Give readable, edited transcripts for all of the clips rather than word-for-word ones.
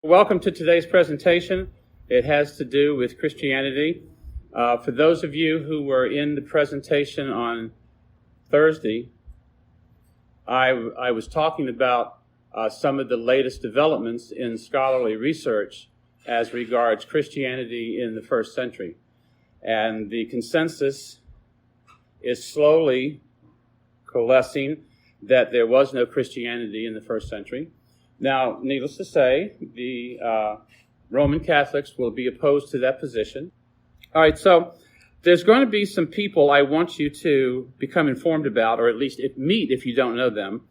Welcome to today's presentation. It has to do with Christianity. For those of you who were in the presentation on Thursday, I was talking about some of the latest developments in scholarly research as regards Christianity in the first century. And the consensus is slowly coalescing that there was no Christianity in the first century. Now, needless to say, the Roman Catholics will be opposed to that position. All right, so there's going to be some people I want you to become informed about, or at least meet if you don't know them.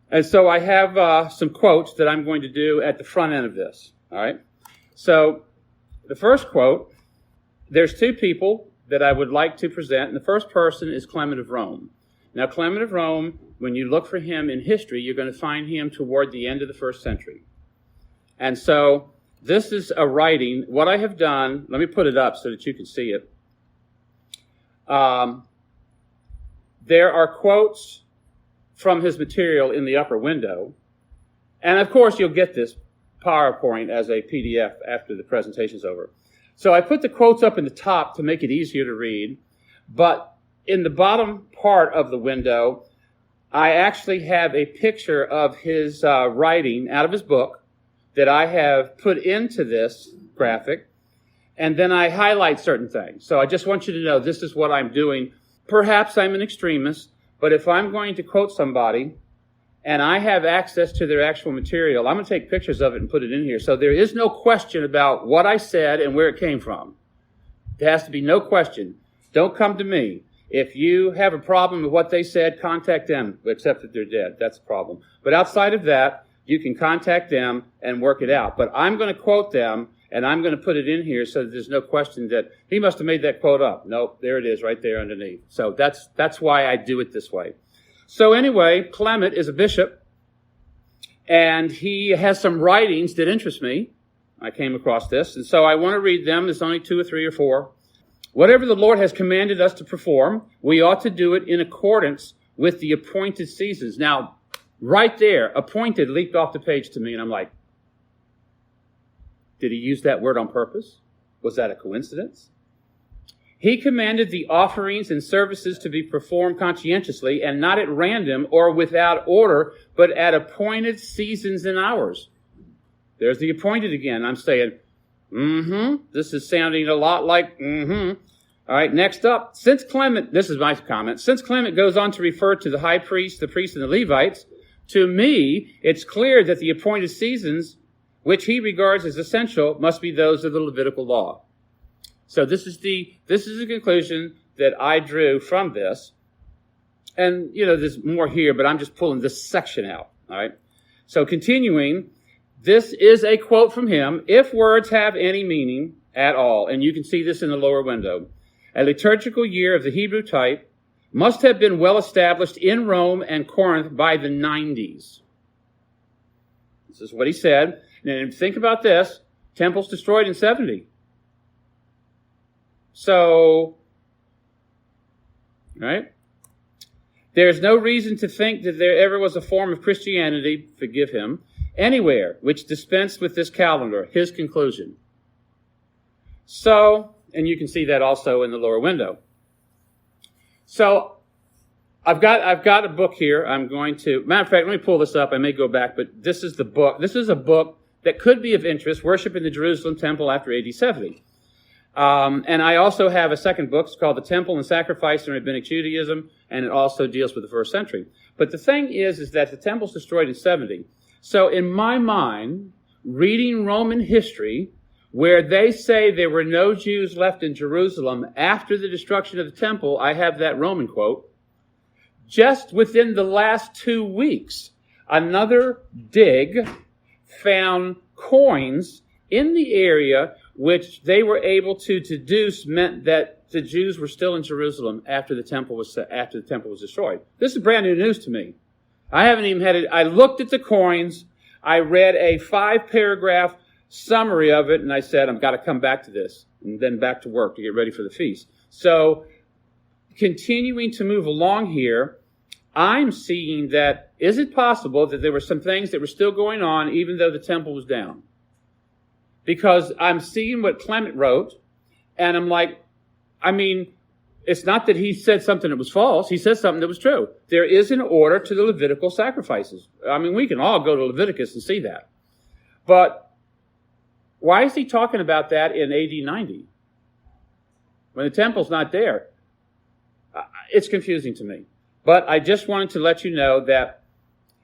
And so I have some quotes that I'm going to do at the front end of this. All right, so the first quote, there's two people that I would like to present, and the first person is Clement of Rome. Now, Clement of Rome, when you look for him in history, you're going to find him toward the end of the first century. And so this is a writing. What I have done, let me put it up so that you can see it. There are quotes from his material in the upper window. And of course, you'll get this PowerPoint as a PDF after the presentation's over. So I put the quotes up in the top to make it easier to read. But in the bottom part of the window, I actually have a picture of his writing out of his book that I have put into this graphic, and then I highlight certain things. So I just want you to know this is what I'm doing. Perhaps I'm an extremist, but if I'm going to quote somebody and I have access to their actual material, I'm going to take pictures of it and put it in here. So there is no question about what I said and where it came from. There has to be no question. Don't come to me. If you have a problem with what they said, contact them, except that they're dead. That's a problem. But outside of that, you can contact them and work it out. But I'm going to quote them, and I'm going to put it in here so that there's no question that he must have made that quote up. Nope, there it is right there underneath. So that's why I do it this way. So anyway, Clement is a bishop, and he has some writings that interest me. I came across this, and so I want to read them. There's only 2 or 3 or 4. Whatever the Lord has commanded us to perform, we ought to do it in accordance with the appointed seasons. Now, right there, appointed leaped off the page to me, and I'm like, did he use that word on purpose? Was that a coincidence? He commanded the offerings and services to be performed conscientiously and not at random or without order, but at appointed seasons and hours. There's the appointed again. I'm saying, this is sounding a lot like All right, next up, since Clement, this is my comment, since Clement goes on to refer to the high priest, the priests, and the Levites, to me, it's clear that the appointed seasons, which he regards as essential, must be those of the Levitical law. So this is the conclusion that I drew from this. And, there's more here, but I'm just pulling this section out. All right. So continuing, this is a quote from him. If words have any meaning at all, and you can see this in the lower window, a liturgical year of the Hebrew type must have been well established in Rome and Corinth by the 90s. This is what he said. And think about this. Temples destroyed in 70. So, right? There's no reason to think that there ever was a form of Christianity, forgive him, anywhere which dispensed with this calendar, his conclusion. So, and you can see that also in the lower window. So, I've got a book here. I'm going to, matter of fact, let me pull this up. I may go back, but this is the book. This is a book that could be of interest, Worship in the Jerusalem Temple after AD 70. And I also have a second book. It's called The Temple and Sacrifice in Rabbinic Judaism, and it also deals with the first century. But the thing is that the temple's destroyed in 70. So in my mind, reading Roman history, where they say there were no Jews left in Jerusalem after the destruction of the temple, I have that Roman quote. Just within the last 2 weeks, another dig found coins in the area which they were able to deduce meant that the Jews were still in Jerusalem after the temple was destroyed. This is brand new news to me. I haven't even had it. I looked at the coins. I read a 5-paragraph summary of it, and I said, I've got to come back to this, and then back to work to get ready for the feast. So, continuing to move along here, I'm seeing that, is it possible that there were some things that were still going on even though the temple was down? because I'm seeing what Clement wrote, and I'm like, I mean, it's not that he said something that was false. He said something that was true. There is an order to the Levitical sacrifices. I mean, we can all go to Leviticus and see that. But why is he talking about that in AD 90? When the temple's not there? It's confusing to me. But I just wanted to let you know that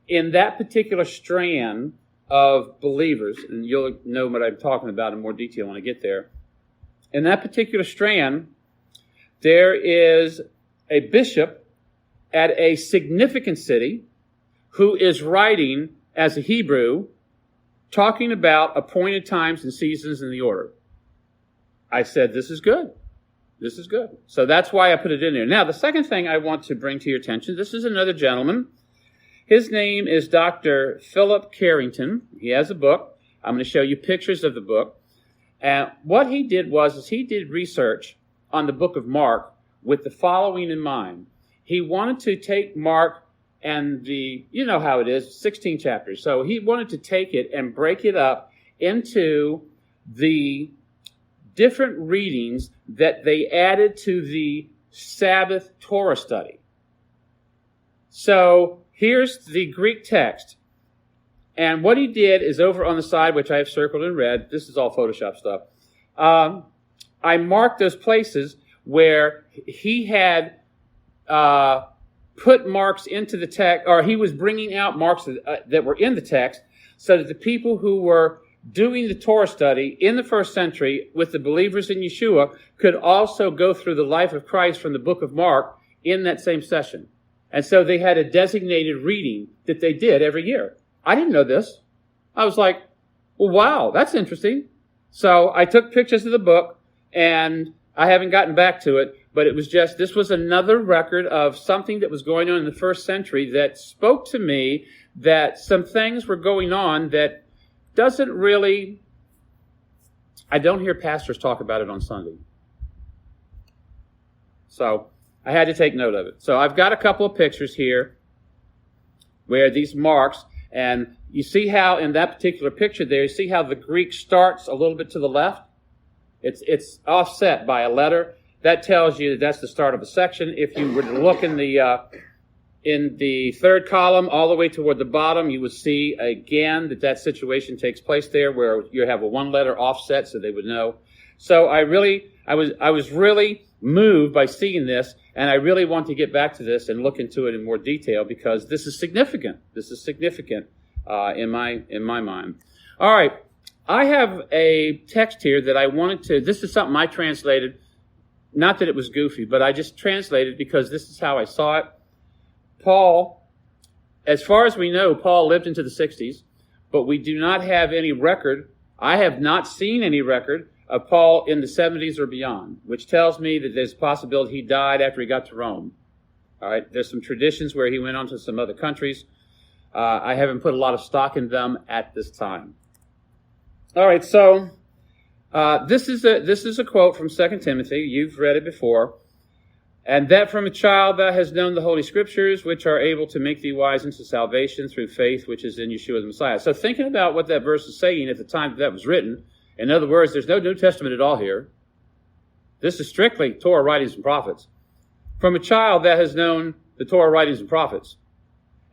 in that particular strand of believers, and you'll know what I'm talking about in more detail when I get there, in that particular strand, there is a bishop at a significant city who is writing as a Hebrew, talking about appointed times and seasons in the order. I said, this is good. This is good. So that's why I put it in there. Now, the second thing I want to bring to your attention, this is another gentleman. His name is Dr. Philip Carrington. He has a book. I'm going to show you pictures of the book. And what he did was he did research on the book of Mark with the following in mind. He wanted to take Mark and you know how it is, 16 chapters. So he wanted to take it and break it up into the different readings that they added to the Sabbath Torah study. So here's the Greek text. And what he did is over on the side, which I have circled in red. This is all Photoshop stuff. I marked those places where he had put marks into the text, or he was bringing out marks that were in the text, so that the people who were doing the Torah study in the first century with the believers in Yeshua could also go through the life of Christ from the book of Mark in that same session. And so they had a designated reading that they did every year. I didn't know this. I was like, well, wow, that's interesting. So I took pictures of the book, and I haven't gotten back to it, but it was just, this was another record of something that was going on in the first century that spoke to me that some things were going on that doesn't really, I don't hear pastors talk about it on Sunday. So I had to take note of it. So I've got a couple of pictures here where these marks, and you see how in that particular picture there, you see how the Greek starts a little bit to the left? It's offset by a letter. That tells you that that's the start of a section. If you were to look in the third column all the way toward the bottom, you would see again that situation takes place there where you have a one-letter offset, so they would know. So I was really moved by seeing this, and I really want to get back to this and look into it in more detail because this is significant. This is significant in my mind. All right. I have a text here that I wanted to, this is something I translated, not that it was goofy, but I just translated because this is how I saw it. Paul, as far as we know, Paul lived into the 60s, but we do not have any record. I have not seen any record of Paul in the 70s or beyond, which tells me that there's a possibility he died after he got to Rome. All right, there's some traditions where he went on to some other countries. I haven't put a lot of stock in them at this time. All right, so this is a quote from 2 Timothy. You've read it before. And that from a child thou hast known the Holy Scriptures, which are able to make thee wise unto salvation through faith, which is in Yeshua the Messiah. So thinking about what that verse is saying at the time that was written, in other words, there's no New Testament at all here. This is strictly Torah writings and prophets. From a child that has known the Torah writings and prophets.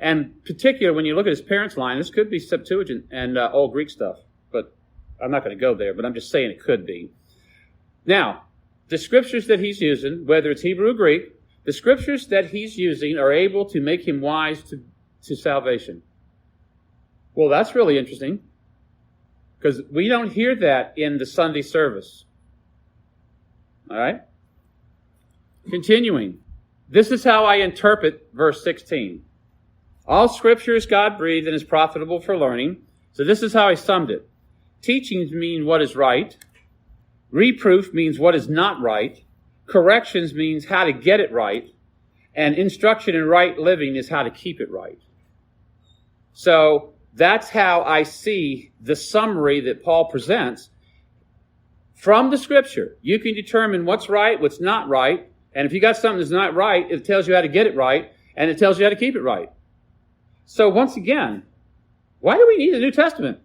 And particularly when you look at his parents' line, this could be Septuagint and Old Greek stuff. But I'm not going to go there, but I'm just saying it could be. Now, the scriptures that he's using, whether it's Hebrew or Greek, the scriptures that he's using are able to make him wise to salvation. Well, that's really interesting, because we don't hear that in the Sunday service. All right? Continuing. This is how I interpret verse 16. All scripture is God-breathed and is profitable for learning. So this is how I summed it. Teachings mean what is right. Reproof means what is not right. Corrections means how to get it right. And instruction in right living is how to keep it right. So that's how I see the summary that Paul presents. From the scripture, you can determine what's right, what's not right. And if you got something that's not right, it tells you how to get it right. And it tells you how to keep it right. So once again, why do we need a New Testament?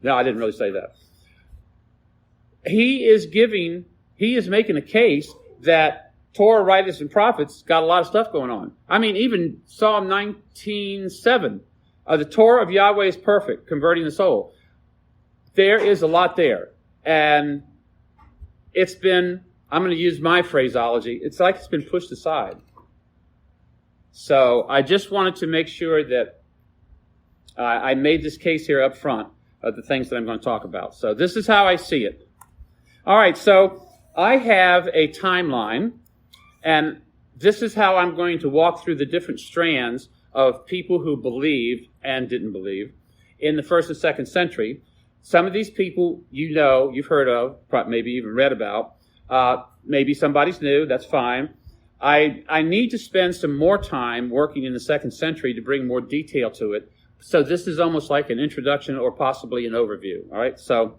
No, I didn't really say that. he is making a case that Torah writers and prophets got a lot of stuff going on. I mean, even Psalm 19:7, the Torah of Yahweh is perfect, converting the soul. There is a lot there. And it's been, I'm going to use my phraseology, it's like it's been pushed aside. So I just wanted to make sure that I made this case here up front of the things that I'm going to talk about. So this is how I see it. All right, so I have a timeline, and this is how I'm going to walk through the different strands of people who believed and didn't believe in the 1st and 2nd century. Some of these people you know, you've heard of, maybe even read about. Maybe somebody's new, that's fine. I need to spend some more time working in the 2nd century to bring more detail to it. So this is almost like an introduction or possibly an overview. All right, so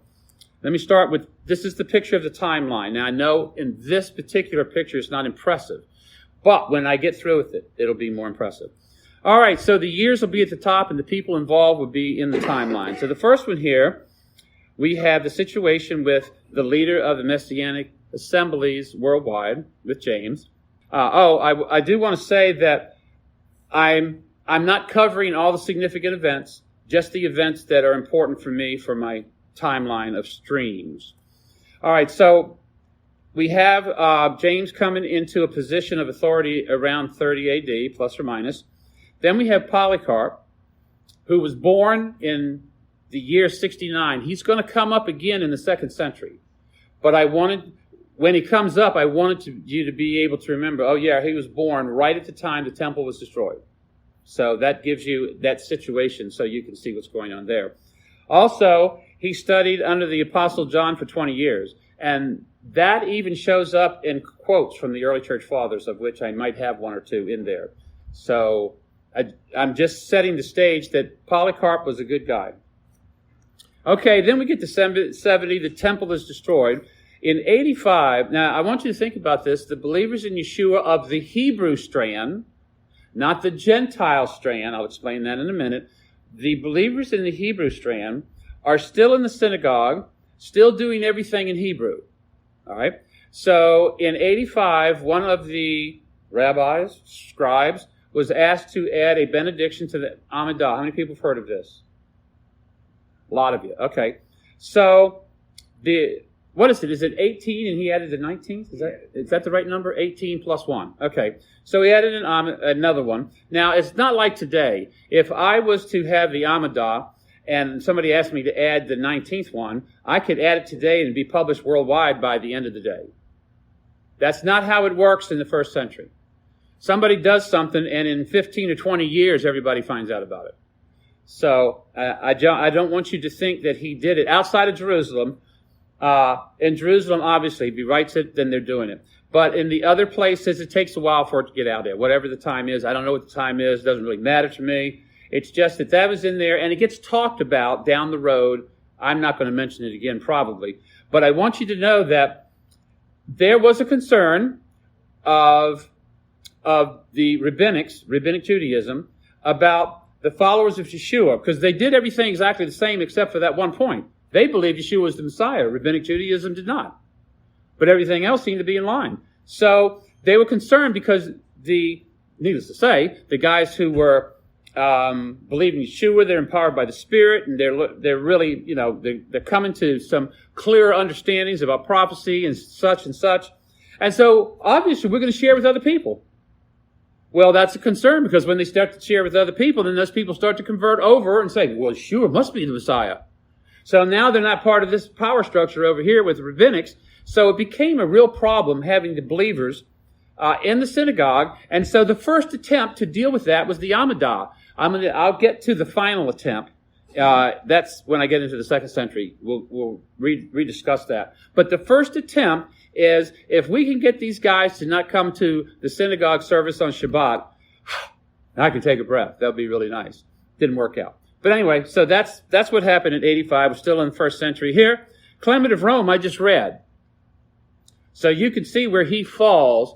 let me start with, this is the picture of the timeline. Now I know in this particular picture it's not impressive, but when I get through with it, it'll be more impressive. All right, so the years will be at the top and the people involved will be in the timeline. So the first one here, we have the situation with the leader of the Messianic assemblies worldwide, with James. I do want to say that I'm not covering all the significant events, just the events that are important for me for my timeline of streams. All right, so we have James coming into a position of authority around 30 AD, plus or minus. Then we have Polycarp, who was born in the year 69. He's going to come up again in the 2nd century. But when he comes up, I wanted you to be able to remember, oh yeah, he was born right at the time the temple was destroyed. So that gives you that situation so you can see what's going on there. Also, he studied under the Apostle John for 20 years. And that even shows up in quotes from the early church fathers, of which I might have one or two in there. So I'm just setting the stage that Polycarp was a good guy. Okay, then we get to 70, the temple is destroyed. In 85, now I want you to think about this, the believers in Yeshua of the Hebrew strand, not the Gentile strand, I'll explain that in a minute. The believers in the Hebrew strand are still in the synagogue, still doing everything in Hebrew. All right? So in 85, one of the rabbis, scribes, was asked to add a benediction to the Amidah. How many people have heard of this? A lot of you. Okay. So what is it? Is it 18 and he added the 19th? Is that the right number? 18 plus 1. Okay. So he added another one. Now, it's not like today. If I was to have the Amidah and somebody asked me to add the 19th one, I could add it today and be published worldwide by the end of the day. That's not how it works in the 1st century. Somebody does something and in 15 or 20 years, everybody finds out about it. So I don't want you to think that he did it outside of Jerusalem. In Jerusalem, obviously, if he writes it, then they're doing it. But in the other places, it takes a while for it to get out there. Whatever the time is, I don't know what the time is. It doesn't really matter to me. It's just that was in there, and it gets talked about down the road. I'm not going to mention it again, probably. But I want you to know that there was a concern of the rabbinic Judaism, about the followers of Yeshua, because they did everything exactly the same except for that one point. They believed Yeshua was the Messiah. Rabbinic Judaism did not. But everything else seemed to be in line. So they were concerned because needless to say, the guys who were believing Yeshua, they're empowered by the Spirit, and they're really, they're coming to some clearer understandings about prophecy and such and such. And so obviously we're going to share with other people. Well, that's a concern, because when they start to share with other people, then those people start to convert over and say, well, Yeshua must be the Messiah. So now they're not part of this power structure over here with the rabbinics. So it became a real problem having the believers in the synagogue. And so the first attempt to deal with that was the Amidah. I'll get to the final attempt. That's when I get into the 2nd century. We'll rediscuss that. But the first attempt is, if we can get these guys to not come to the synagogue service on Shabbat, I can take a breath. That would be really nice. Didn't work out. But anyway, so that's what happened in 85. We're still in the 1st century here. Clement of Rome, I just read. So you can see where he falls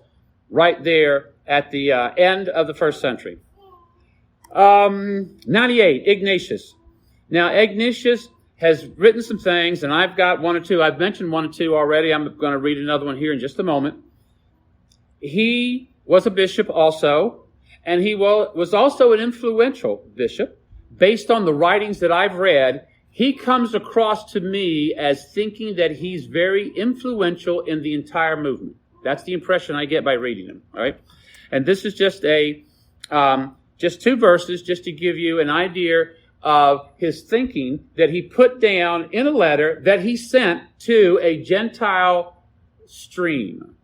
right there at the end of the 1st century. 98, Ignatius. Now, Ignatius has written some things, and I've got one or two. I've mentioned one or two already. I'm going to read another one here in just a moment. He was a bishop also, and he was also an influential bishop. Based on the writings that I've read, he comes across to me as thinking that he's very influential in the entire movement. That's the impression I get by reading him. All right, and this is just just two verses, just to give you an idea of his thinking that he put down in a letter that he sent to a Gentile stream.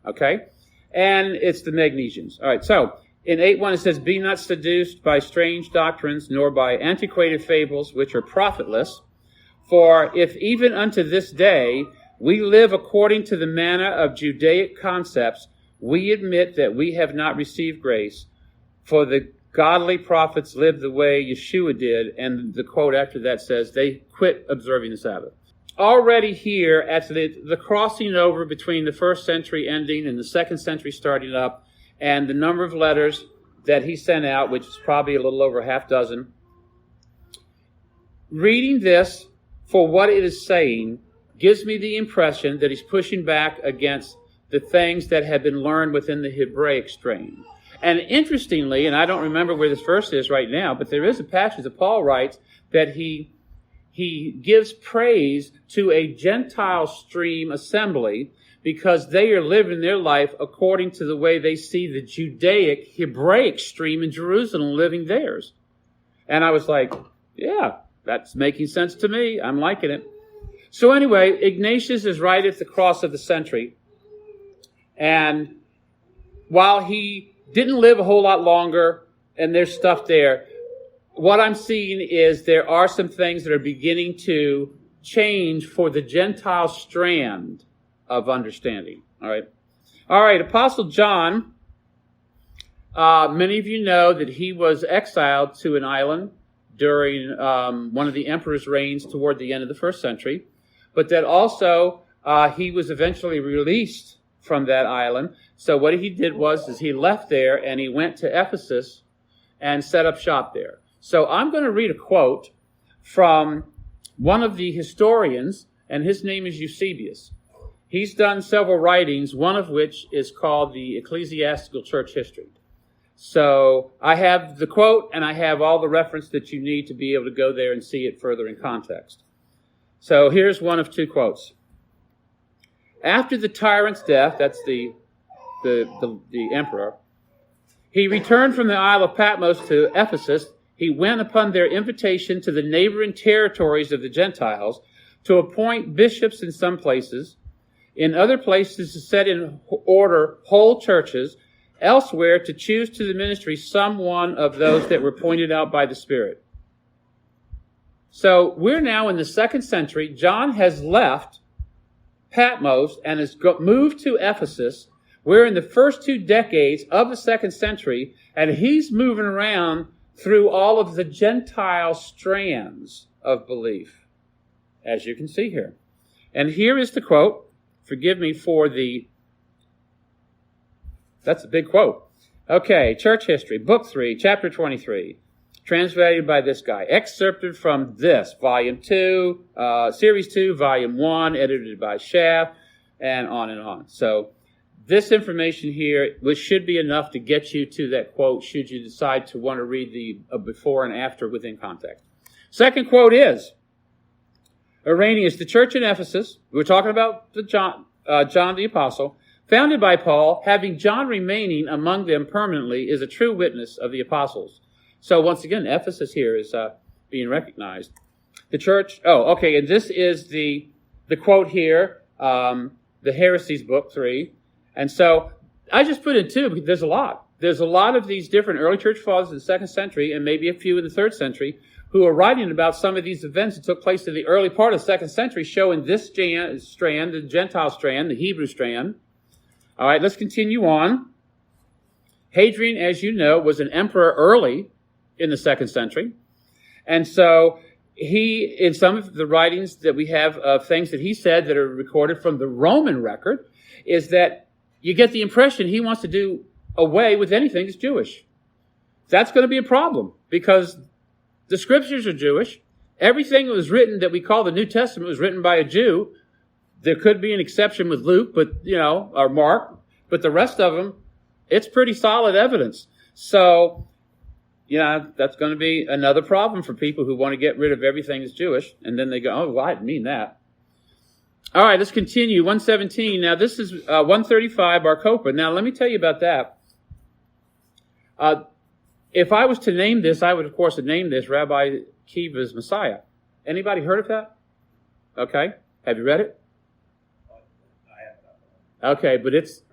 Okay, and it's the Magnesians. All right, so in 8:1 it says, "Be not seduced by strange doctrines, nor by antiquated fables, which are profitless. For if even unto this day we live according to the manner of Judaic concepts, we admit that we have not received grace. For the godly prophets lived the way Yeshua did," and the quote after that says, "they quit observing the Sabbath." Already here, at the crossing over between the first century ending and the second century starting up, and the number of letters that he sent out, which is probably a little over half dozen, reading this for what it is saying gives me the impression that he's pushing back against the things that have been learned within the Hebraic strain. And interestingly, and I don't remember where this verse is right now, but there is a passage that Paul writes that he gives praise to a Gentile stream assembly because they are living their life according to the way they see the Judaic, Hebraic stream in Jerusalem living theirs. And I was like, yeah, that's making sense to me. I'm liking it. So anyway, Ignatius is right at the cross of the century. And while he didn't live a whole lot longer, and there's stuff there, what I'm seeing is there are some things that are beginning to change for the Gentile strand of understanding. All right. Apostle John, many of you know that he was exiled to an island during one of the emperor's reigns toward the end of the first century, but that also he was eventually released from that island. So what he did was he left there and he went to Ephesus and set up shop there. So I'm going to read a quote from one of the historians, and his name is Eusebius. He's done several writings, one of which is called the Ecclesiastical Church History. So I have the quote and I have all the reference that you need to be able to go there and see it further in context. So here's one of two quotes. "After the tyrant's death," that's the emperor, "he returned from the Isle of Patmos to Ephesus. He went upon their invitation to the neighboring territories of the Gentiles to appoint bishops in some places, in other places to set in order whole churches, elsewhere to choose to the ministry some one of those that were pointed out by the Spirit." So we're now in the second century. John has left Patmos and has moved to Ephesus. We're in the first 2 decades of the second century, and he's moving around through all of the Gentile strands of belief, as you can see here. And here is the quote. Forgive me for that's a big quote. Okay, Church History, Book 3, Chapter 23, translated by this guy, excerpted from this, Volume 2, Series 2, Volume 1, edited by Schaff, and on and on. So this information here, which should be enough to get you to that quote, should you decide to want to read the before and after within context. Second quote is, Irenaeus, the church in Ephesus, we're talking about John the Apostle, founded by Paul, having John remaining among them permanently, is a true witness of the apostles. So once again, Ephesus here is being recognized. The church, and this is the quote here, the Heresies, Book 3. And so I just put in 2 because there's a lot. There's a lot of these different early church fathers in the second century and maybe a few in the third century who are writing about some of these events that took place in the early part of the second century, showing this strand, the Gentile strand, the Hebrew strand. All right, let's continue on. Hadrian, as you know, was an emperor early in the second century. And so he, in some of the writings that we have of things that he said that are recorded from the Roman record, is that you get the impression he wants to do away with anything that's Jewish. That's going to be a problem because the scriptures are Jewish Everything that was written that we call the New Testament was written by a Jew. There could be an exception with Luke, but or Mark, but the rest of them, it's pretty solid evidence. So, that's going to be another problem for people who want to get rid of everything that's Jewish, and then they go, oh, well, I didn't mean that. All right, let's continue. 117. Now, this is 135, Bar Kokhba. Now, let me tell you about that. If I was to name this, I would, of course, have named this Rabbi Akiva's Messiah. Anybody heard of that? Okay. Have you read it? Okay, but it's...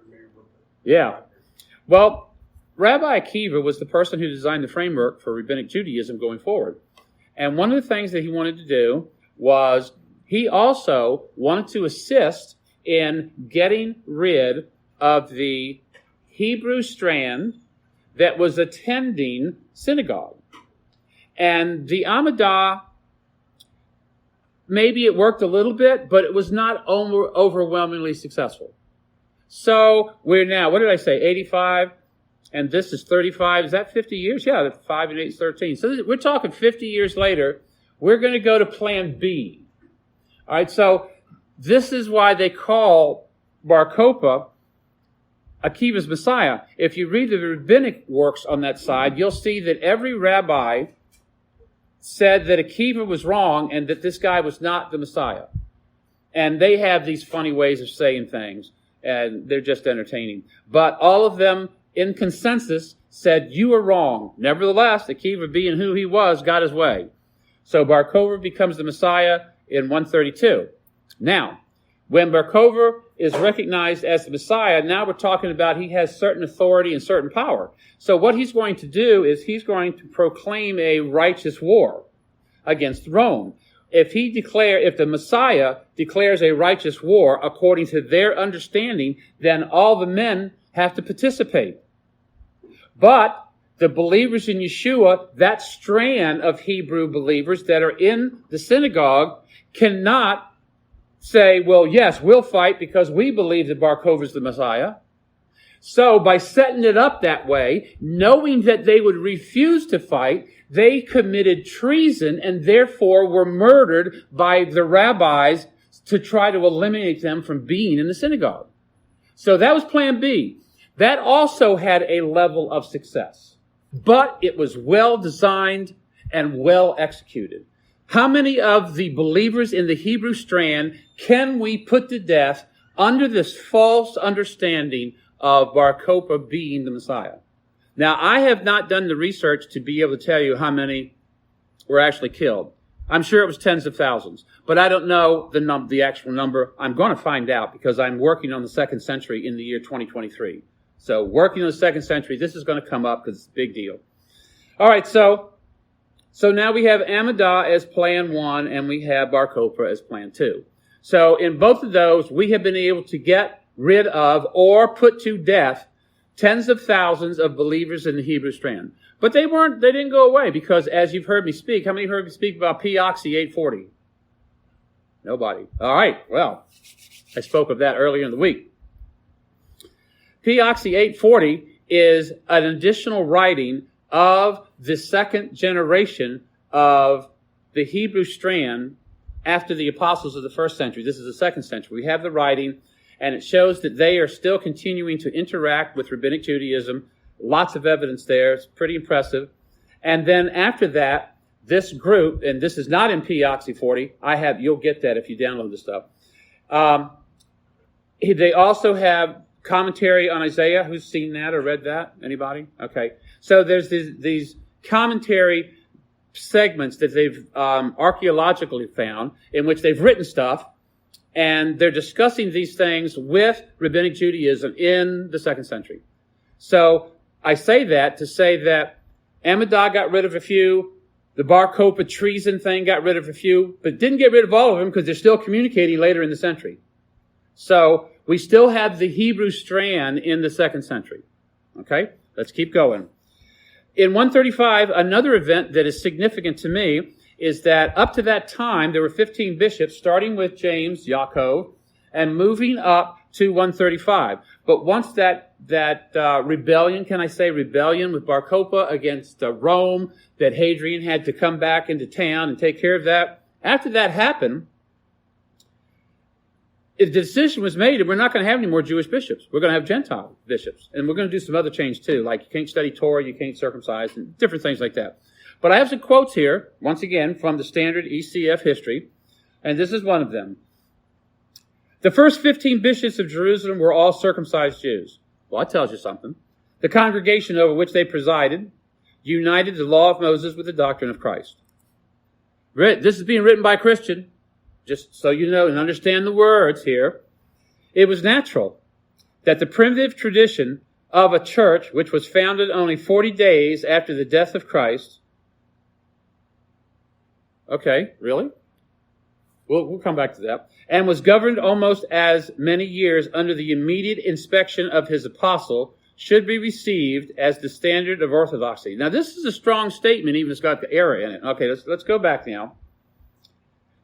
Yeah. Well, Rabbi Akiva was the person who designed the framework for Rabbinic Judaism going forward. And one of the things that he wanted to do was he also wanted to assist in getting rid of the Hebrew strand that was attending synagogue. And the Amidah, maybe it worked a little bit, but it was not overwhelmingly successful. So we're now, what did I say, 85? And this is 35. Is that 50 years? Yeah, 5 and 8 is 13. So we're talking 50 years later. We're going to go to Plan B. All right, so this is why they call Bar Kokhba Akiva's Messiah. If you read the rabbinic works on that side, you'll see that every rabbi said that Akiva was wrong and that this guy was not the Messiah. And they have these funny ways of saying things, and they're just entertaining. But all of them, in consensus, said, you are wrong. Nevertheless, Akiva, being who he was, got his way. So Bar Kokhba becomes the Messiah in 132. Now, when Bar Kokhba is recognized as the Messiah, now we're talking about he has certain authority and certain power. So what he's going to do is he's going to proclaim a righteous war against Rome. If the Messiah declares a righteous war according to their understanding, then all the men have to participate. But the believers in Yeshua, that strand of Hebrew believers that are in the synagogue, cannot say, well, yes, we'll fight because we believe that Bar Kokhba is the Messiah. So by setting it up that way, knowing that they would refuse to fight, they committed treason and therefore were murdered by the rabbis to try to eliminate them from being in the synagogue. So that was Plan B. That also had a level of success, but it was well designed and well executed. How many of the believers in the Hebrew strand can we put to death under this false understanding of Bar Kokhba being the Messiah? Now, I have not done the research to be able to tell you how many were actually killed. I'm sure it was tens of thousands, but I don't know the actual number. I'm going to find out because I'm working on the 2nd century in the year 2023. So working on the 2nd century, this is going to come up because it's a big deal. All right, so now we have Amidah as Plan 1 and we have Bar Kokhba as Plan 2. So in both of those, we have been able to get rid of or put to death tens of thousands of believers in the Hebrew strand. But they didn't go away because, as you've heard me speak, how many heard me speak about P-Oxy 840? Nobody. All right, well, I spoke of that earlier in the week. P-Oxy 840 is an additional writing of the second generation of the Hebrew strand after the apostles of the 1st century. This is the 2nd century. We have the writing, and it shows that they are still continuing to interact with Rabbinic Judaism. Lots of evidence there. It's pretty impressive. And then after that, this group, and this is not in P-Oxy 40. You'll get that if you download the stuff. They also have commentary on Isaiah. Who's seen that or read that? Anybody? Okay. So there's these commentary segments that they've archaeologically found in which they've written stuff, and they're discussing these things with Rabbinic Judaism in the 2nd century. So I say that to say that Amidah got rid of a few, the Bar Kokhba treason thing got rid of a few, but didn't get rid of all of them because they're still communicating later in the century. So we still have the Hebrew strand in the 2nd century. Okay, let's keep going. In 135, another event that is significant to me is that up to that time, there were 15 bishops, starting with James, Yaakov, and moving up to 135. But once that rebellion, can I say rebellion with Bar Kokhba against Rome, that Hadrian had to come back into town and take care of that. After that happened, the decision was made that we're not going to have any more Jewish bishops. We're going to have Gentile bishops. And we're going to do some other change too, like you can't study Torah, you can't circumcise, and different things like that. But I have some quotes here, once again, from the standard ECF history, and this is one of them. The first 15 bishops of Jerusalem were all circumcised Jews. Well, that tells you something. The congregation over which they presided united the law of Moses with the doctrine of Christ. This is being written by a Christian, just so you know and understand the words here. It was natural that the primitive tradition of a church which was founded only 40 days after the death of Christ. Okay, really? We'll come back to that. And was governed almost as many years under the immediate inspection of his apostle, should be received as the standard of orthodoxy. Now, this is a strong statement, even if it's got the error in it. Okay, let's go back now.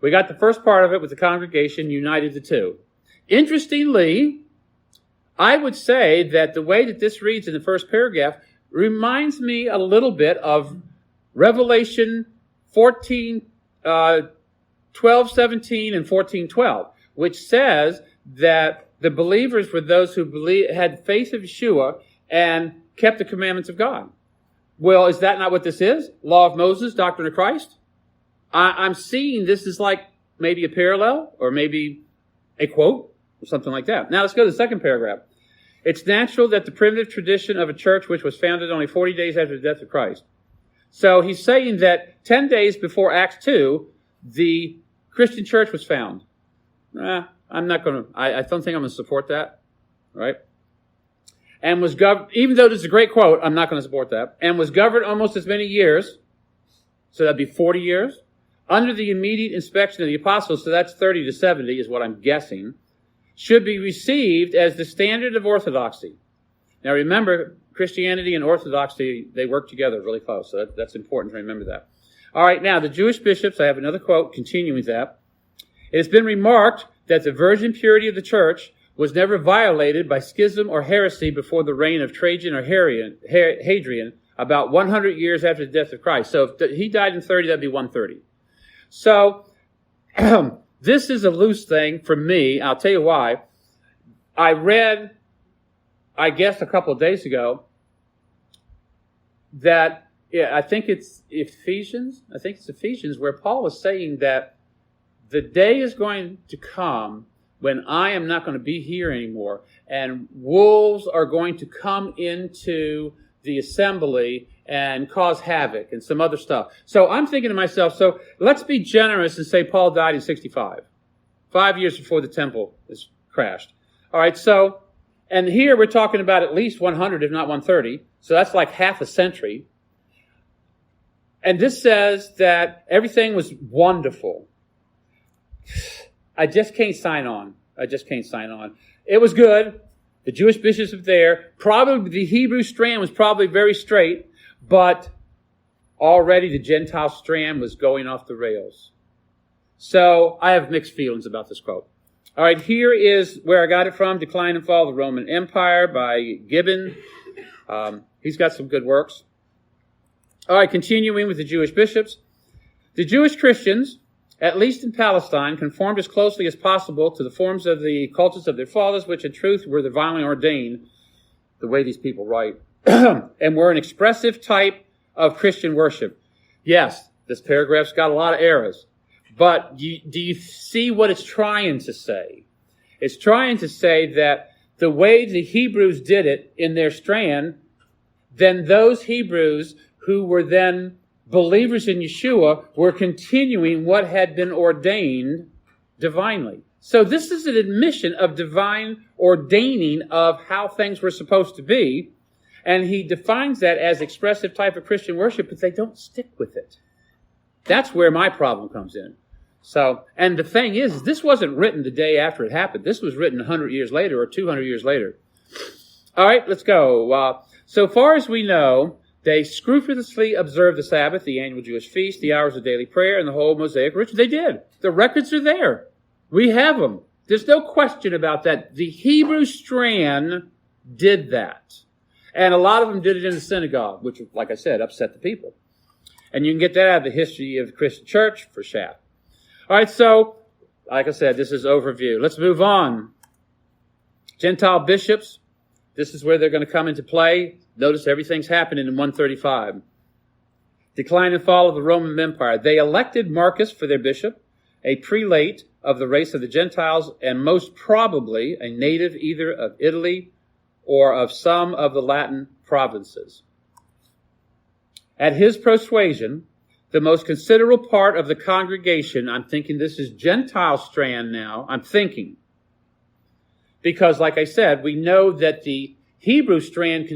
We got the first part of it with the congregation united the two. Interestingly, I would say that the way that this reads in the first paragraph reminds me a little bit of Revelation 12, 17, and 14:12, which says that the believers were those who had faith of Yeshua and kept the commandments of God. Well, is that not what this is? Law of Moses, doctrine of Christ? I'm seeing this is like maybe a parallel or maybe a quote or something like that. Now let's go to the second paragraph. It's natural that the primitive tradition of a church which was founded only 40 days after the death of Christ. So he's saying that 10 days before Acts 2, the Christian church was found. I'm not going to, I don't think I'm going to support that, right? And was governed, even though this is a great quote, I'm not going to support that. And was governed almost as many years, so that'd be 40 years, under the immediate inspection of the apostles, so that's 30 to 70 is what I'm guessing, should be received as the standard of orthodoxy. Now remember, Christianity and orthodoxy, they work together really close, so that's important to remember that. All right, now the Jewish bishops, I have another quote continuing that. It has been remarked that the virgin purity of the church was never violated by schism or heresy before the reign of Trajan or Hadrian, about 100 years after the death of Christ. So if he died in 30, that'd be 130. So this is a loose thing for me. I'll tell you why. I read, I guess a couple of days ago, that I think it's Ephesians. I think it's Ephesians where Paul is saying that the day is going to come when I am not going to be here anymore, and wolves are going to come into the assembly and cause havoc and some other stuff. So I'm thinking to myself, so let's be generous and say Paul died in 65, 5 years before the temple is crashed. All right, so, and here we're talking about at least 100, if not 130, so that's like half a century. And this says that everything was wonderful. I just can't sign on. It was good. The Jewish bishops were there. Probably the Hebrew strand was probably very straight, but already the Gentile strand was going off the rails. So I have mixed feelings about this quote. All right, here is where I got it from, Decline and Fall of the Roman Empire by Gibbon. He's got some good works. All right, continuing with the Jewish bishops. The Jewish Christians, at least in Palestine, conformed as closely as possible to the forms of the cultus of their fathers, which in truth were divinely ordained, the way these people write, and were an expressive type of Christian worship. Yes, this paragraph's got a lot of errors, but do you see what it's trying to say? It's trying to say that the way the Hebrews did it in their strand, then those Hebrews who were then believers in Yeshua were continuing what had been ordained divinely. So this is an admission of divine ordaining of how things were supposed to be. And he defines that as expressive type of Christian worship, but they don't stick with it. That's where my problem comes in. So, and the thing is, this wasn't written the day after it happened. This was written 100 years later or 200 years later. All right, let's go. So far as we know, they scrupulously observed the Sabbath, the annual Jewish feast, the hours of daily prayer, and the whole Mosaic ritual. They did. The records are there. We have them. There's no question about that. The Hebrew strand did that. And a lot of them did it in the synagogue, which, like I said, upset the people. And you can get that out of the history of the Christian church for Shaft. All right, so, like I said, this is overview. Let's move on. Gentile bishops, this is where they're going to come into play. Notice everything's happening in 135. Decline and fall of the Roman Empire. They elected Marcus for their bishop, a prelate of the race of the Gentiles, and most probably a native either of Italy or of some of the Latin provinces. At his persuasion, the most considerable part of the congregation, I'm thinking this is Gentile strand now, because like I said, we know that the Hebrew strand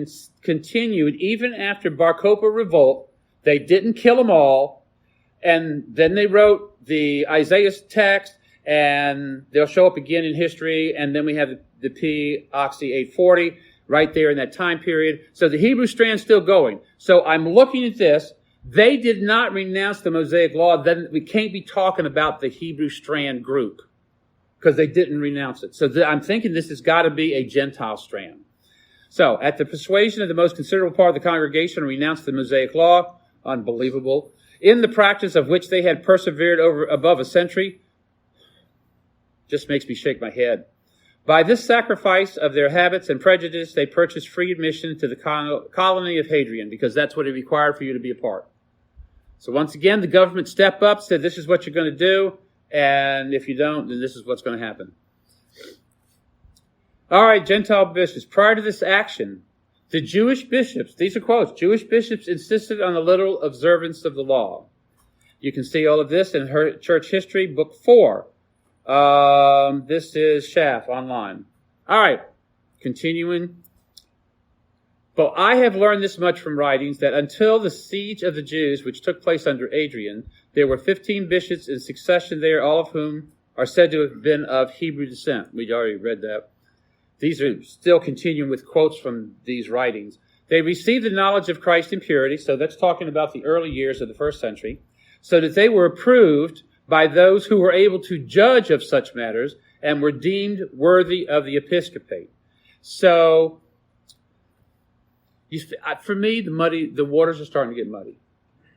continued even after Bar Kokhba revolt. They didn't kill them all, and then they wrote the Isaiah text, and they'll show up again in history, and then we have the P. Oxy 840 right there in that time period. So the Hebrew strand's still going. So I'm looking at this. They did not renounce the Mosaic law. Then we can't be talking about the Hebrew strand group because they didn't renounce it. So I'm thinking this has got to be a Gentile strand. So at the persuasion of the most considerable part of the congregation renounced the Mosaic law, unbelievable, in the practice of which they had persevered above a century, just makes me shake my head. By this sacrifice of their habits and prejudice, they purchased free admission to the colony of Hadrian, because that's what it required for you to be a part. So once again, the government stepped up, said this is what you're going to do, and if you don't, then this is what's going to happen. All right, Gentile bishops. Prior to this action, the Jewish bishops, these are quotes, Jewish bishops insisted on the literal observance of the law. You can see all of this in Church History, Book 4. This is Schaff online. All right, continuing. But I have learned this much from writings, that until the siege of the Jews, which took place under Adrian, there were 15 bishops in succession there, all of whom are said to have been of Hebrew descent. We'd already read that. These are still continuing with quotes from these writings. They received the knowledge of Christ in purity, so that's talking about the early years of the first century, so that they were approved by those who were able to judge of such matters and were deemed worthy of the episcopate. So, for me, the waters are starting to get muddy.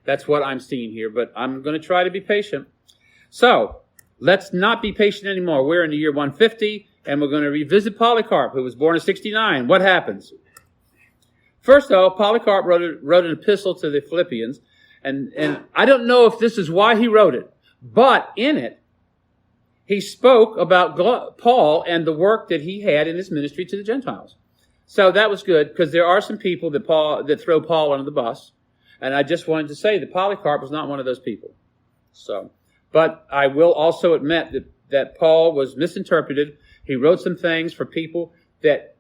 That's what I'm seeing here, but I'm going to try to be patient. So, let's not be patient anymore. We're in the year 150, and we're going to revisit Polycarp, who was born in 69. What happens? First of all, Polycarp wrote an epistle to the Philippians, and I don't know if this is why he wrote it, but in it, he spoke about Paul and the work that he had in his ministry to the Gentiles. So that was good, because there are some people that throw Paul under the bus, and I just wanted to say that Polycarp was not one of those people. So, but I will also admit that Paul was misinterpreted. He wrote some things for people that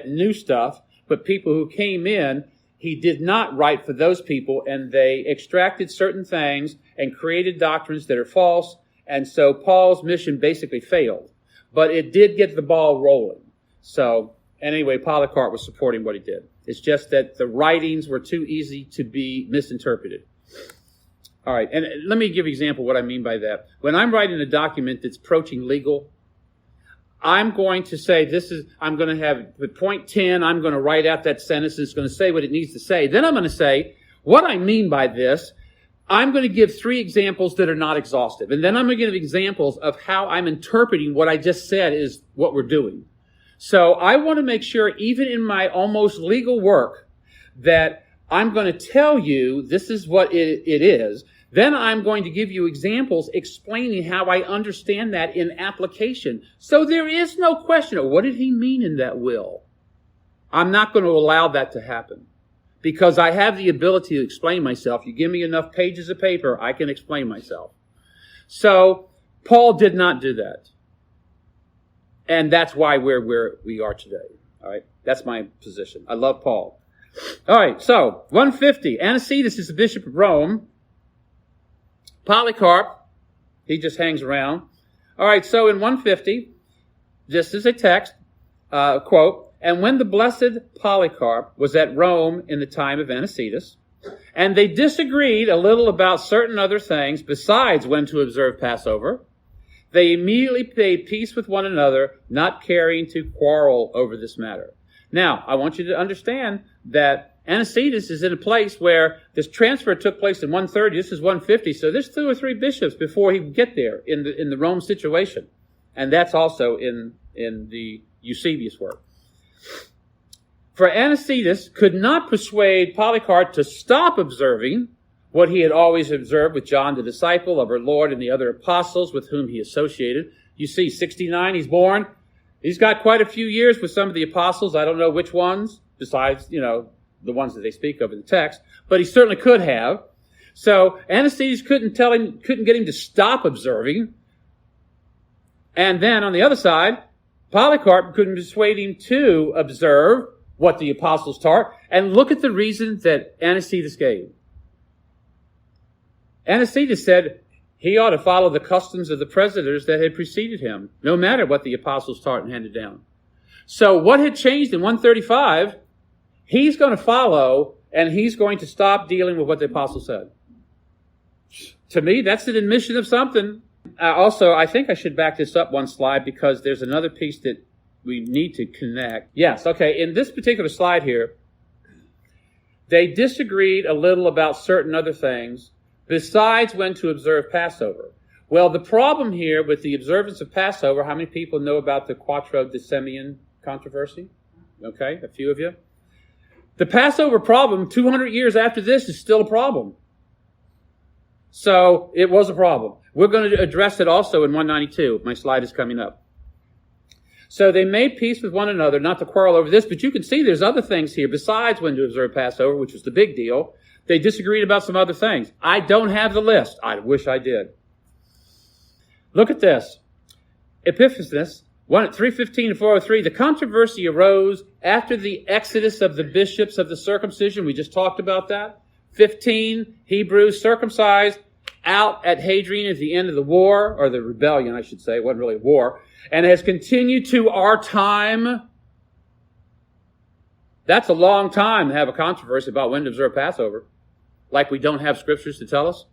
knew stuff, but people who came in, he did not write for those people, and they extracted certain things and created doctrines that are false, and so Paul's mission basically failed. But it did get the ball rolling. So, anyway, Polycarp was supporting what he did. It's just that the writings were too easy to be misinterpreted. All right, and let me give you an example of what I mean by that. When I'm writing a document that's approaching legal, I'm going to say I'm going to have at point 10, I'm going to write out that sentence, it's going to say what it needs to say. Then I'm going to say, what I mean by this, I'm going to give 3 examples that are not exhaustive. And then I'm going to give examples of how I'm interpreting what I just said is what we're doing. So I want to make sure, even in my almost legal work, that I'm going to tell you this is what it is. Then I'm going to give you examples explaining how I understand that in application. So there is no question of what did he mean in that will. I'm not going to allow that to happen, because I have the ability to explain myself. You give me enough pages of paper, I can explain myself. So Paul did not do that. And that's why we're where we are today. All right. That's my position. I love Paul. All right. So 150. Anicetus is the Bishop of Rome. Polycarp, he just hangs around. All right. So in 150, this is a text, quote, and when the blessed Polycarp was at Rome in the time of Anicetus, and they disagreed a little about certain other things besides when to observe Passover, They immediately made peace with one another, not caring to quarrel over this matter. Now, I want you to understand that Anicetus is in a place where this transfer took place in 130. This is 150. So there's 2 or 3 bishops before he can get there in the Rome situation. And that's also in the Eusebius work. For Anicetus could not persuade Polycarp to stop observing what he had always observed with John the disciple of our Lord and the other apostles with whom he associated. You see, 69, he's born. He's got quite a few years with some of the apostles. I don't know which ones, besides, the ones that they speak of in the text, but he certainly could have. So Anicetus couldn't get him to stop observing. And then on the other side, Polycarp couldn't persuade him to observe what the apostles taught. And look at the reason that Anicetus gave. Anicetus said he ought to follow the customs of the presbyters that had preceded him, no matter what the apostles taught and handed down. So what had changed in 135, he's going to follow, and he's going to stop dealing with what the apostles said. To me, that's an admission of something. Also, I think I should back this up one slide because there's another piece that we need to connect. Yes, okay, in this particular slide here, they disagreed a little about certain other things besides when to observe Passover. Well, the problem here with the observance of Passover, how many people know about the Quattro Decemian controversy? Okay, a few of you. The Passover problem, 200 years after this, is still a problem. So it was a problem. We're going to address it also in 192. My slide is coming up. So they made peace with one another, not to quarrel over this, but you can see there's other things here besides when to observe Passover, which was the big deal. They disagreed about some other things. I don't have the list. I wish I did. Look at this. Epiphanes, 315 to 403, the controversy arose after the exodus of the bishops of the circumcision. We just talked about that. 15, Hebrews circumcised out at Hadrian at the end of the war, or the rebellion, I should say. It wasn't really a war. And has continued to our time. That's a long time to have a controversy about when to observe Passover. Like we don't have scriptures to tell us.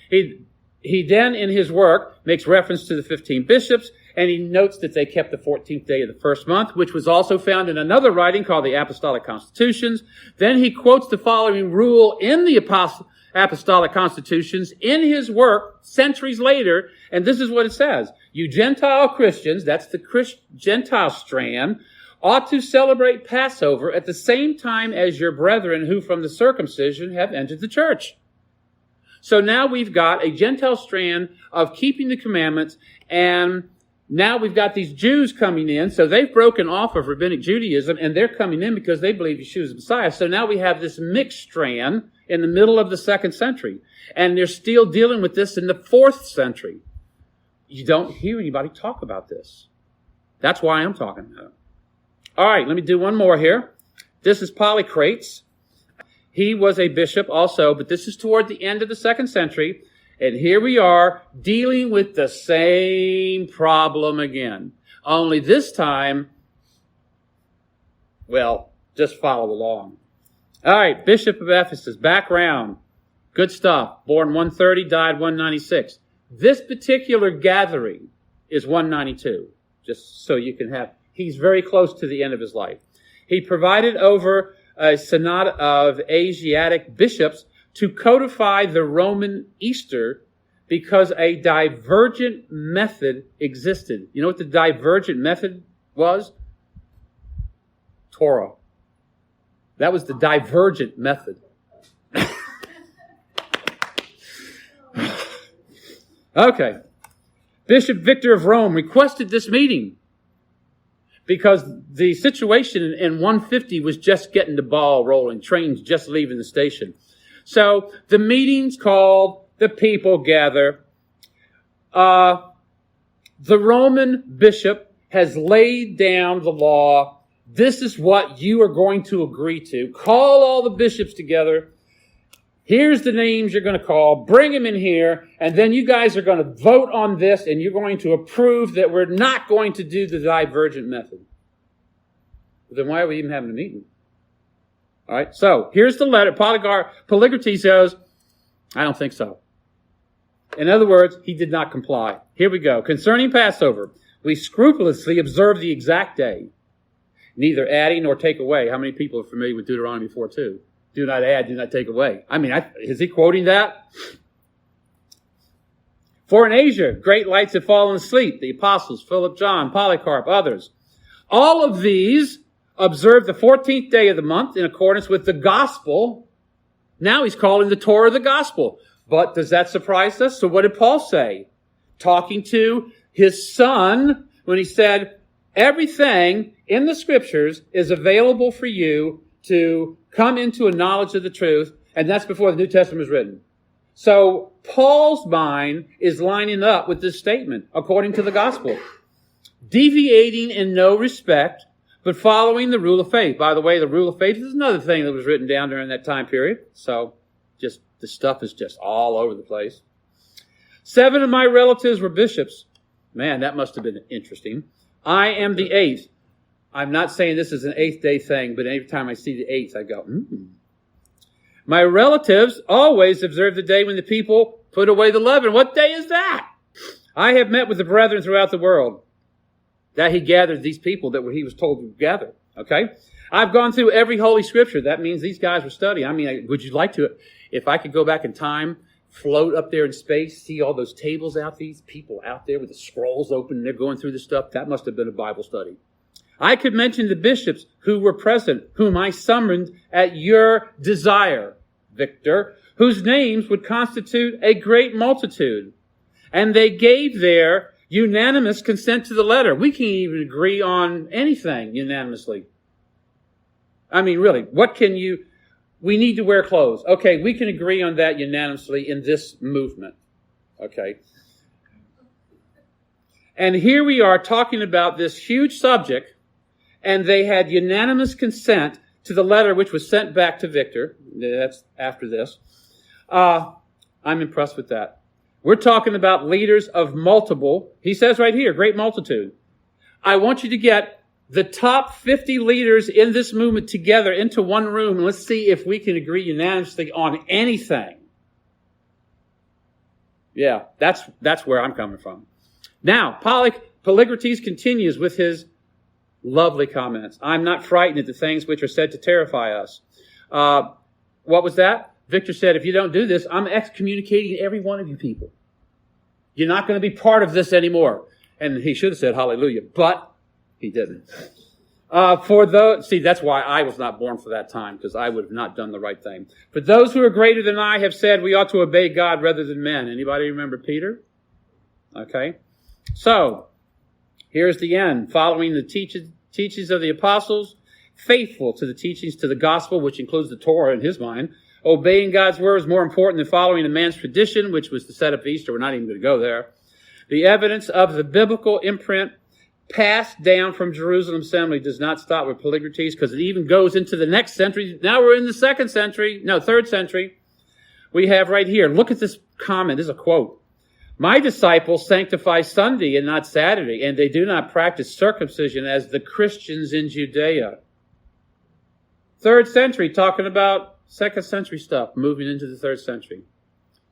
He then, in his work, makes reference to the 15 bishops, and he notes that they kept the 14th day of the first month, which was also found in another writing called the Apostolic Constitutions. Then he quotes the following rule in the Apostolic Constitutions in his work centuries later, and this is what it says. You Gentile Christians, that's the Gentile strand, ought to celebrate Passover at the same time as your brethren who from the circumcision have entered the church. So now we've got a Gentile strand of keeping the commandments, and now we've got these Jews coming in. So they've broken off of Rabbinic Judaism, and they're coming in because they believe Yeshua is the Messiah. So now we have this mixed strand in the middle of the 2nd century, and they're still dealing with this in the 4th century. You don't hear anybody talk about this. That's why I'm talking about it. All right, let me do one more here. This is Polycrates. He was a bishop also, but this is toward the end of the 2nd century. And here we are dealing with the same problem again. Only this time, well, just follow along. All right, Bishop of Ephesus, background. Good stuff. Born 130, died 196. This particular gathering is 192, just so you can have. He's very close to the end of his life. He presided over a synod of Asiatic bishops to codify the Roman Easter because a divergent method existed. You know what the divergent method was? Torah. That was the divergent method. Okay. Bishop Victor of Rome requested this meeting because the situation in 150 was just getting the ball rolling, trains just leaving the station. So the meeting's called, the people gather. The Roman bishop has laid down the law. This is what you are going to agree to. Call all the bishops together. Here's the names you're going to call. Bring them in here. And then you guys are going to vote on this, and you're going to approve that we're not going to do the divergent method. Then why are we even having a meeting? All right, so here's the letter. Polycarp goes, I don't think so. In other words, he did not comply. Here we go. Concerning Passover, we scrupulously observe the exact day, neither adding nor take away. How many people are familiar with Deuteronomy 4:2? Do not add, do not take away. I mean, is he quoting that? For in Asia, great lights have fallen asleep. The apostles, Philip, John, Polycarp, others. All of these observed the 14th day of the month in accordance with the gospel. Now he's calling the Torah the gospel. But does that surprise us? So what did Paul say? Talking to his son when he said, everything in the scriptures is available for you to come into a knowledge of the truth. And that's before the New Testament was written. So Paul's mind is lining up with this statement according to the gospel. Deviating in no respect, but following the rule of faith. By the way, the rule of faith is another thing that was written down during that time period. So just the stuff is just all over the place. 7 of my relatives were bishops. Man, that must have been interesting. I am the 8th. I'm not saying this is an 8th day thing, but every time I see the 8th, I go, My relatives always observe the day when the people put away the leaven. What day is that? I have met with the brethren throughout the world. That he gathered these people that he was told to gather. Okay? I've gone through every holy scripture. That means these guys were studying. I mean, would you like to, if I could go back in time, float up there in space, see all those tables out, these people out there with the scrolls open, and they're going through the stuff? That must have been a Bible study. I could mention the bishops who were present, whom I summoned at your desire, Victor, whose names would constitute a great multitude. And they gave their unanimous consent to the letter. We can't even agree on anything unanimously. I mean, really, we need to wear clothes. Okay, we can agree on that unanimously in this movement. Okay. And here we are talking about this huge subject, and they had unanimous consent to the letter which was sent back to Victor. That's after this. I'm impressed with that. We're talking about leaders of multiple, he says right here, great multitude. I want you to get the top 50 leaders in this movement together into one room, and let's see if we can agree unanimously on anything. Yeah, that's where I'm coming from. Now, Polycarp continues with his lovely comments. I'm not frightened at the things which are said to terrify us. What was that? Victor said, if you don't do this, I'm excommunicating every one of you people. You're not going to be part of this anymore. And he should have said hallelujah, but he didn't. That's why I was not born for that time, because I would have not done the right thing. For those who are greater than I have said we ought to obey God rather than men. Anybody remember Peter? Okay. So, here's the end. Following the teachings of the apostles, faithful to the teachings to the gospel, which includes the Torah in his mind. Obeying God's word is more important than following a man's tradition, which was the setup of Easter. We're not even going to go there. The evidence of the biblical imprint passed down from Jerusalem assembly does not stop with Polycarp, because it even goes into the next century. Now we're in the third century. We have right here, look at this comment. This is a quote. My disciples sanctify Sunday and not Saturday, and they do not practice circumcision as the Christians in Judea. 3rd century, talking about 2nd century stuff, moving into the 3rd century.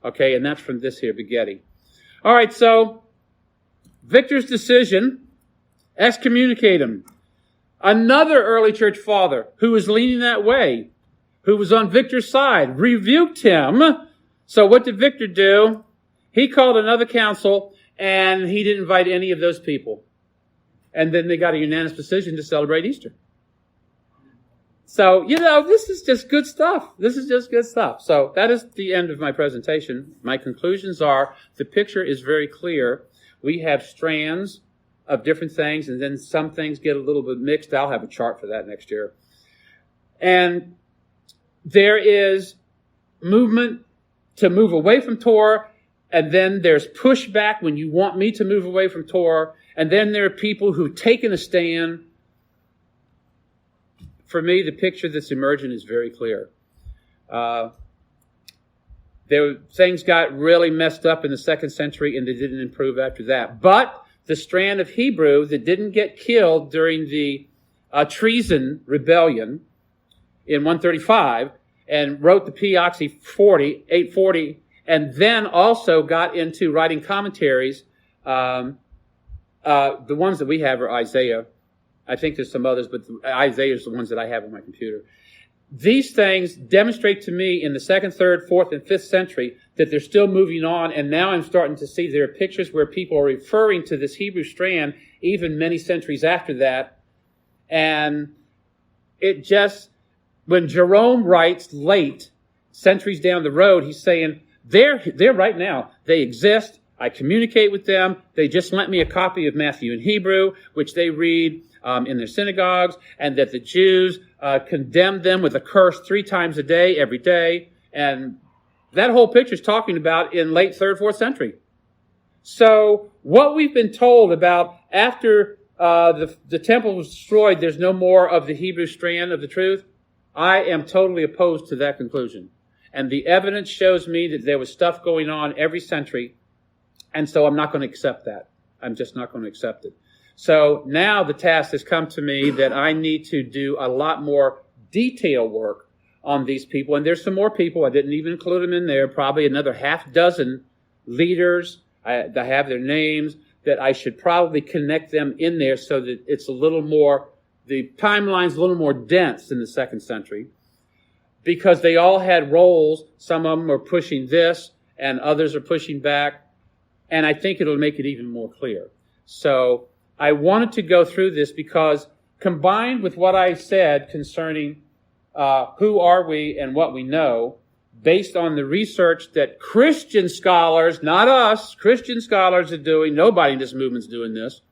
Okay, and that's from this here, Begetti. All right, so Victor's decision, excommunicate him. Another early church father who was leaning that way, who was on Victor's side, rebuked him. So what did Victor do? He called another council, and he didn't invite any of those people. And then they got a unanimous decision to celebrate Easter. So, this is just good stuff. So that is the end of my presentation. My conclusions are, the picture is very clear. We have strands of different things, and then some things get a little bit mixed. I'll have a chart for that next year. And there is movement to move away from Torah, and then there's pushback when you want me to move away from Torah, and then there are people who've taken a stand. For me, the picture that's emerging is very clear. Things got really messed up in the 2nd century, and they didn't improve after that. But the strand of Hebrew that didn't get killed during the treason rebellion in 135 and wrote the P.Oxy 840 and then also got into writing commentaries. The ones that we have are Isaiah. I think there's some others, but Isaiah is the ones that I have on my computer. These things demonstrate to me in the 2nd, 3rd, 4th, and 5th century that they're still moving on, and now I'm starting to see there are pictures where people are referring to this Hebrew strand even many centuries after that. And it just, when Jerome writes late, centuries down the road, he's saying, they're right now. They exist. I communicate with them. They just lent me a copy of Matthew in Hebrew, which they read in their synagogues, and that the Jews condemned them with a curse 3 times a day, every day. And that whole picture is talking about in late 3rd, 4th century. So what we've been told about after the temple was destroyed, there's no more of the Hebrew strand of the truth, I am totally opposed to that conclusion. And the evidence shows me that there was stuff going on every century, and so I'm not going to accept that. I'm just not going to accept it. So now the task has come to me that I need to do a lot more detail work on these people. And there's some more people. I didn't even include them in there. Probably another 6 leaders. I have their names that I should probably connect them in there so that it's a little more, the timeline's a little more dense in the 2nd century. Because they all had roles. Some of them are pushing this and others are pushing back. And I think it'll make it even more clear. So I wanted to go through this because combined with what I said concerning who are we and what we know, based on the research that Christian scholars, not us, Christian scholars are doing, nobody in this movement's doing this.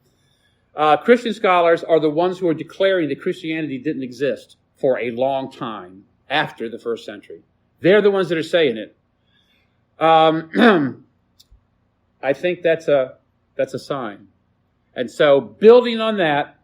Christian scholars are the ones who are declaring that Christianity didn't exist for a long time after the 1st century. They're the ones that are saying it. I think that's a sign. And so building on that,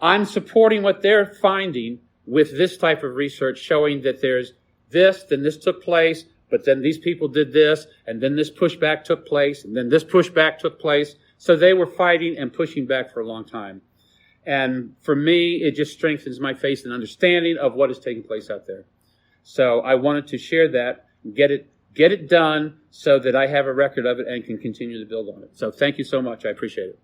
I'm supporting what they're finding with this type of research showing that there's this, then this took place, but then these people did this, and then this pushback took place, and then this pushback took place. So they were fighting and pushing back for a long time. And for me, it just strengthens my faith and understanding of what is taking place out there. So I wanted to share that, get it done so that I have a record of it and can continue to build on it. So thank you so much. I appreciate it.